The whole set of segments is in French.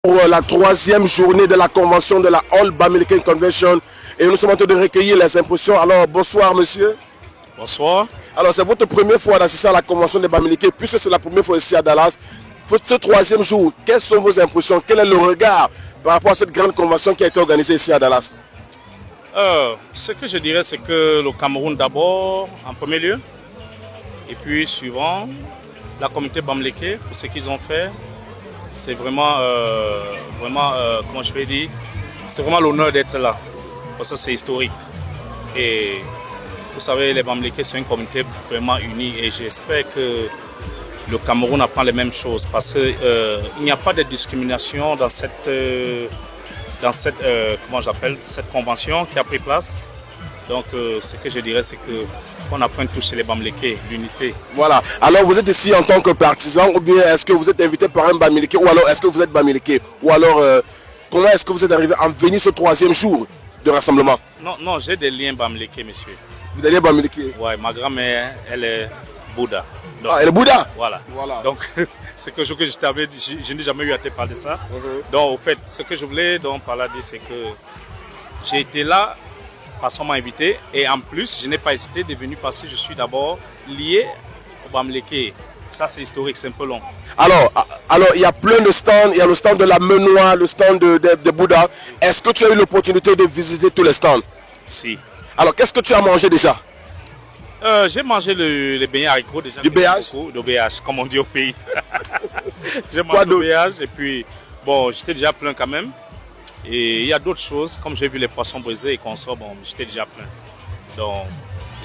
Pour la troisième journée de la convention de la All Bamileke Convention et nous sommes en train de recueillir les impressions. Alors bonsoir monsieur. Bonsoir. Alors c'est votre première fois d'assister à la convention de Bamileke puisque c'est la première fois ici à Dallas. Ce troisième jour, quelles sont vos impressions? Quel est le regard par rapport à cette grande convention qui a été organisée ici à Dallas? Ce que je dirais, c'est que le Cameroun d'abord en premier lieu et puis suivant la communauté Bamileke pour ce qu'ils ont fait. C'est vraiment, comment je vais dire, c'est vraiment l'honneur d'être là, parce que c'est historique. Et vous savez, les Bamileke, c'est une communauté vraiment unie et j'espère que le Cameroun apprend les mêmes choses, parce qu'il n'y a pas de discrimination dans cette comment j'appelle, cette convention qui a pris place. Donc, ce que je dirais, c'est qu'on apprend tous chez les Bamileke, l'unité. Voilà. Alors, vous êtes ici en tant que partisan, ou bien est-ce que vous êtes invité par un Bamileke, ou alors est-ce que vous êtes Bamileke? Ou alors, comment est-ce que vous êtes arrivé à venir ce troisième jour de rassemblement? Non, j'ai des liens Bamileke, monsieur. Vous avez des liens Bamileke? Oui, ma grand-mère, elle est Bouddha. Donc, elle est Bouddha? Voilà. Donc, c'est quelque chose que je t'avais dit, je n'ai jamais eu à te parler de ça. Donc, au fait, ce que je voulais donc par là dire, c'est que j'ai été là parce qu'on m'a invité et en plus, je n'ai pas hésité de venir parce que je suis d'abord lié au Bamileke. Ça, c'est historique, c'est un peu long. Alors, il y a plein de stands. Il y a le stand de la Menois, le stand de Bouddha. Est-ce que tu as eu l'opportunité de visiter tous les stands? Si. Alors, qu'est-ce que tu as mangé déjà? J'ai mangé les beignets haricots déjà. Du BH? Du BH, comme on dit au pays. J'ai mangé le BH et puis, bon, j'étais déjà plein quand même. Et il y a d'autres choses, comme j'ai vu les poissons brisés et consorts, bon, j'étais déjà plein. Donc,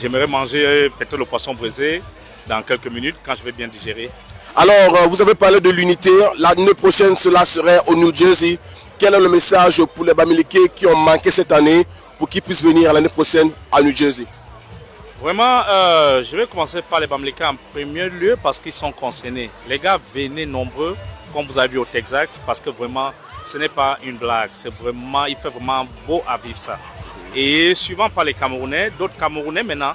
j'aimerais manger peut-être le poisson brisé dans quelques minutes quand je vais bien digérer. Alors, vous avez parlé de l'unité. L'année prochaine, cela serait au New Jersey. Quel est le message pour les Bamileke qui ont manqué cette année pour qu'ils puissent venir l'année prochaine à New Jersey? Vraiment, je vais commencer par les Bamileke en premier lieu parce qu'ils sont concernés. Les gars, venez nombreux, comme vous avez vu au Texas, parce que vraiment, ce n'est pas une blague. C'est vraiment, il fait vraiment beau à vivre ça. Et suivant par les Camerounais, d'autres Camerounais maintenant,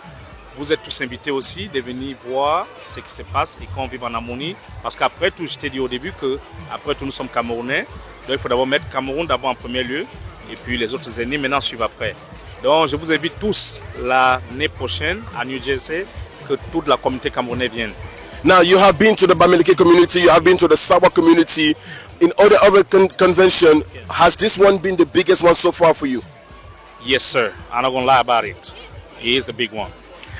vous êtes tous invités aussi de venir voir ce qui se passe et qu'on vive en harmonie. Parce qu'après tout, je t'ai dit au début que après tout, nous sommes Camerounais. Donc il faut d'abord mettre Cameroun d'abord en premier lieu et puis les autres ennemis maintenant suivent après. Donc je vous invite tous l'année prochaine à New Jersey que toute la communauté camerounaise vienne. Now you have been to the Bamileke community, you have been to the Sawa community. In other convention, has this one been the biggest one so far for you? Yes, sir. I'm not gonna lie about it. It is the big one.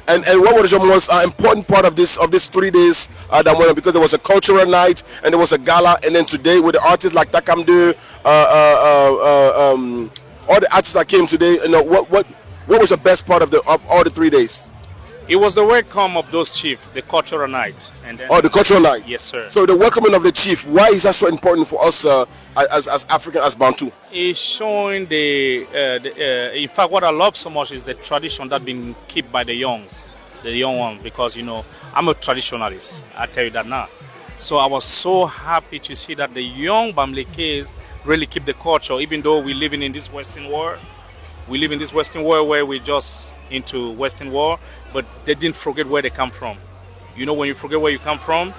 And what was your most important part of this 3 days that went on? Because there was a cultural night and there was a gala, and then today with the artists like Takamdu, all the artists that came today. You know, what was the best part of all the 3 days? It was the welcome of those chiefs, the cultural night. And then, the cultural night? Yes, sir. So the welcoming of the chief, why is that so important for us as African, as Bantu? It's showing in fact, what I love so much is the tradition that's been kept by the young ones, because, you know, I'm a traditionalist, I tell you that now. So I was so happy to see that the young Bamilekes really keep the culture, even though we're living in this Western world. We live in this Western world where we're just into Western world, but they didn't forget where they come from. You know, when you forget where you come from,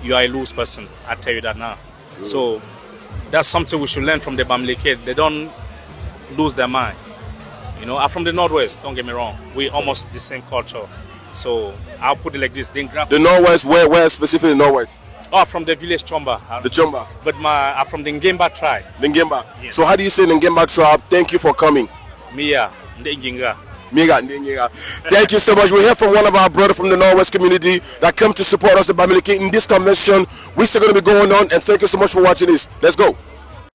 you are a loose person. I tell you that now. So that's something we should learn from the Bamileke. They don't lose their mind. You know, I'm from the Northwest, don't get me wrong. We're almost the same culture. So I'll put it like this. The Northwest, where specifically the Northwest? Oh, from the village Chomba. The Chomba. But I'm from the Ngemba tribe. The Ngemba. Yes. So how do you say the Ngemba tribe? Thank you for coming. Mia, Ndenginga. Thank you so much. We're here from one of our brothers from the Northwest community that come to support us, the Bamileke, in this convention, which is going to be going on. And thank you so much for watching this. Let's go.